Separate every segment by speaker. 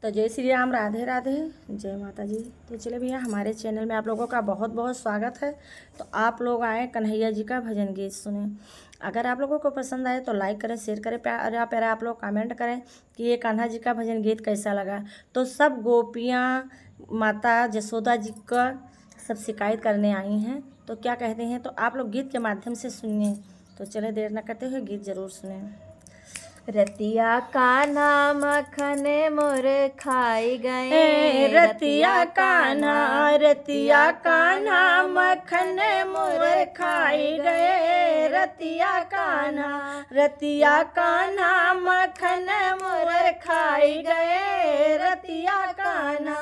Speaker 1: तो जय श्री राम, राधे राधे, जय माता जी। तो चले भैया, हमारे चैनल में आप लोगों का बहुत बहुत स्वागत है। तो आप लोग आए कन्हैया जी का भजन गीत सुने। अगर आप लोगों को पसंद आए तो लाइक करें, शेयर करें, प्यारा प्यारा आप लोग कमेंट करें कि ये कान्हा जी का भजन गीत कैसा लगा। तो सब गोपियाँ माता जसोदा जी का सब शिकायत करने आई हैं, तो क्या कहते हैं तो आप लोग गीत के माध्यम से सुनिए। तो चले देर न करते हुए गीत जरूर सुने।
Speaker 2: रतिया कान्हा मखन मोर खाई गए,
Speaker 1: रतिया कान्हा मखन मोर खाई गए। रतिया कान्हा मखन मोर खाई गए। रतिया कान्हा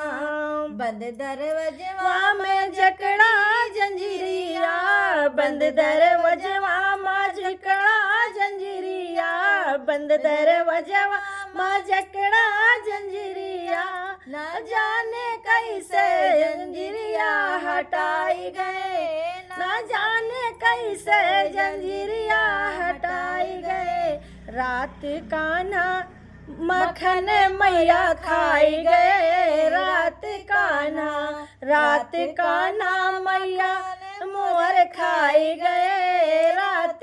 Speaker 2: बंद दरवाजवा
Speaker 1: में जकड़ा जंजीरिया, बंद दरवाजवा में जकड़ा जंजीरिया, बंद दरवाजवा में जकड़ा जंजीरिया। न जाने कैसे जंजीरिया हटाई गए, न जाने कैसे जंजीरिया हटाई गए। रात कान्हा मखन मैया खाई गए। रात कान्हा मैया मोर खाई गए। रात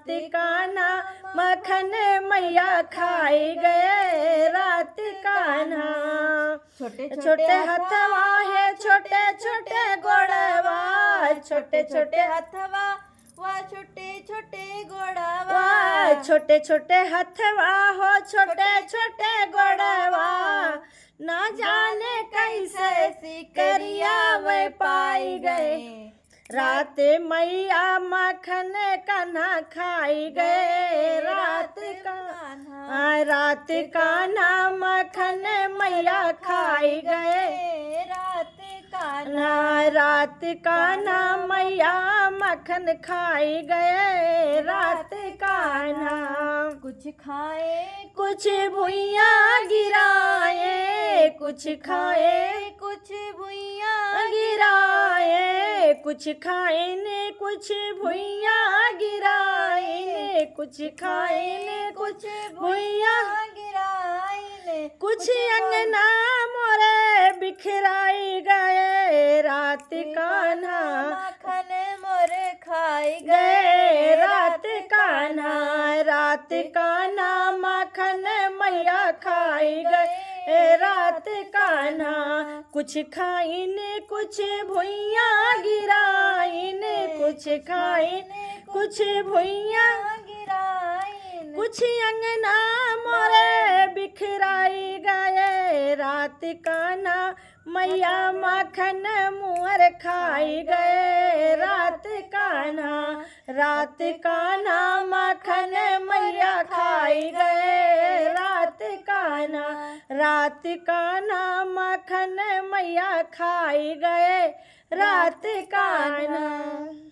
Speaker 1: कान्हा मखन मैया खाई गए। रात कान्हा
Speaker 2: छोटे
Speaker 1: छोटे हथवा है, छोटे छोटे गोड़वा, छोटे छोटे
Speaker 2: हथवा वा छोटे छोटे गोड़वा,
Speaker 1: छोटे छोटे हथवा हो, छोटे छोटे गोड़वा। ना जाने कैसे सिकरिया में पाई गए। रात मैया मखन कान्हा खाई गए। रात कान्हा मखन मैया खाई गए। रात कान्हा मैया मखन खाई गए। रात कान्हा
Speaker 2: कुछ खाए
Speaker 1: कुछ भुइया गिराए, कुछ खाए
Speaker 2: कुछ भुइया
Speaker 1: गिराए, कुछ खाए ने कुछ भुइया गिराए, कुछ खाए ने कुछ भुइया
Speaker 2: गिराए,
Speaker 1: कुछ अंगना मोरे बिखराई गए। रात कान्हा
Speaker 2: मखन मोर खाई
Speaker 1: गए। रात कान्हा मखन मैया खाई गए। रात कान्हा कुछ खाइन कुछ भुइया गिराइन, कुछ खाइन कुछ भुइया
Speaker 2: गिराए,
Speaker 1: कुछ अंगना मोरे बिखराई गए। रात कान्हा मैया मखन मुअर खाई गए। रात कान्हा मखन मैया खाई गए। रात कान्हा मखन मैया खाई गए। रात कान्हा।